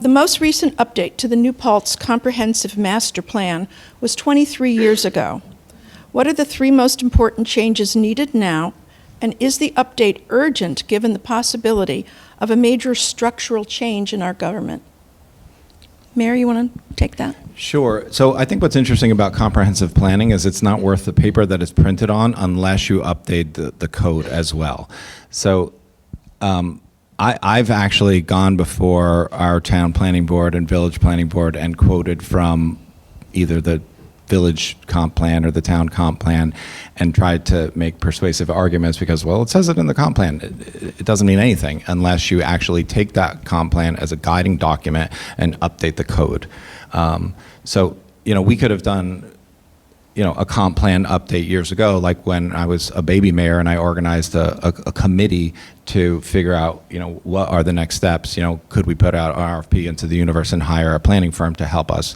The most recent update to the New Paltz Comprehensive Master Plan was 23 years ago. What are the three most important changes needed now, and is the update urgent given the possibility of a major structural change in our government? Mayor, you want to take that? Sure. So I think what's interesting about comprehensive planning is it's not worth the paper that it's printed on unless you update the code as well. So I've actually gone before our town planning board and village planning board and quoted from either the village comp plan or the town comp plan and tried to make persuasive arguments because, well, it says it in the comp plan. It doesn't mean anything unless you actually take that comp plan as a guiding document and update the code. So, we could have done, a comp plan update years ago, like when I was a baby mayor and I organized a committee to figure out, what are the next steps? Could we put out an RFP into the universe and hire a planning firm to help us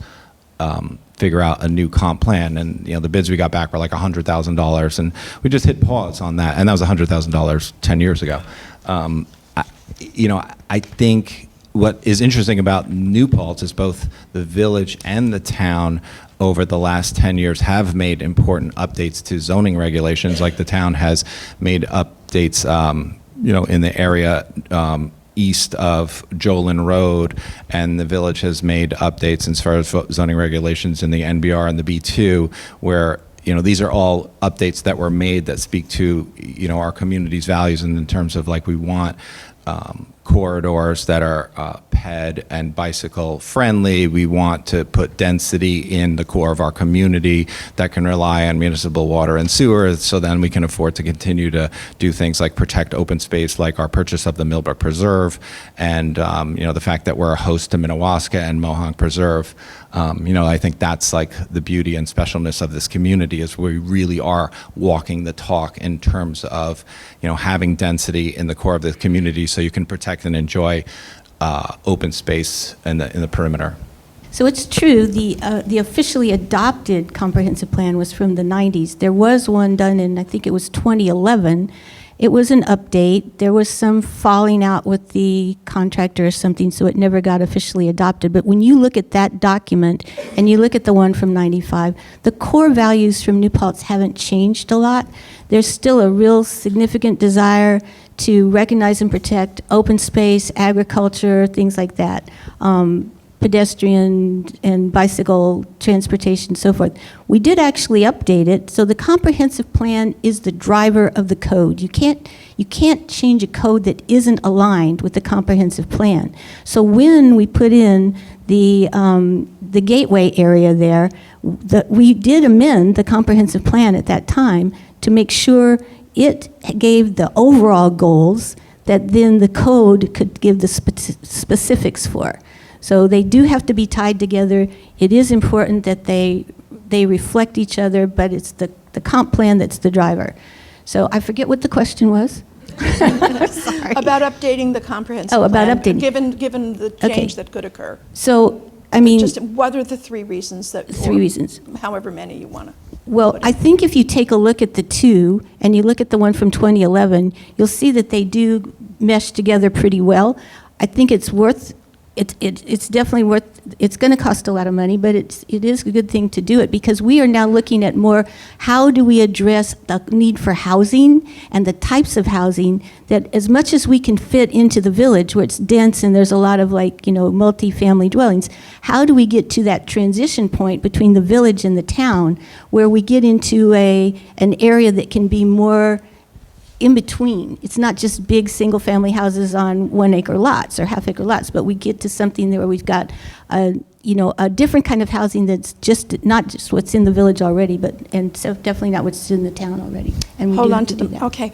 figure out a new comp plan? And the bids we got back were like $100,000, and we just hit pause on that. And that was $100,000 10 years ago. I think what is interesting about New Paltz is both the village and the town over the last 10 years have made important updates to zoning regulations. Like the town has made updates, in the area east of Jolin Road, and the village has made updates as far as zoning regulations in the NBR and the B2, where these are all updates that were made that speak to our community's values, and in terms of we want corridors that are ped and bicycle friendly. We want to put density in the core of our community that can rely on municipal water and sewer, so then we can afford to continue to do things like protect open space, like our purchase of the Millbrook Preserve, and the fact that we're a host to Minnewaska and Mohonk Preserve. I think that's the beauty and specialness of this community, is we really are walking the talk in terms of having density in the core of the community so you can protect and enjoy open space in the perimeter. So it's true, the officially adopted comprehensive plan was from the 90s. There was one done in, I think it was 2011. It was an update. There was some falling out with the contractor or something, so it never got officially adopted. But when you look at that document and you look at the one from 95, the core values from New Paltz haven't changed a lot. There's still a real significant desire to recognize and protect open space, agriculture, things like that. Pedestrian and bicycle transportation, so forth. We did actually update it, so the comprehensive plan is the driver of the code. You can't change a code that isn't aligned with the comprehensive plan. So when we put in the gateway area there, we did amend the comprehensive plan at that time to make sure it gave the overall goals that then the code could give the specifics for. So they do have to be tied together. It is important that they reflect each other, but it's the comp plan that's the driver. So I forget what the question was. Sorry. About updating the comprehensive plan. About updating. Given the change that could occur. So, Just what are the three reasons that... Three reasons. However many you want to... Well, I think if you take a look at the two, and you look at the one from 2011, you'll see that they do mesh together pretty well. I think it's worth... It's definitely worth, it's going to cost a lot of money, but it is a good thing to do it, because we are now looking at more, how do we address the need for housing and the types of housing that, as much as we can fit into the village where it's dense and there's a lot of multi-family dwellings, how do we get to that transition point between the village and the town where we get into an area that can be more in between. It's not just big single-family houses on 1 acre lots or half-acre lots, but we get to something there where we've got a different kind of housing that's just not just what's in the village already, and so definitely not what's in the town already. And we Hold do on have to do them. that. Okay.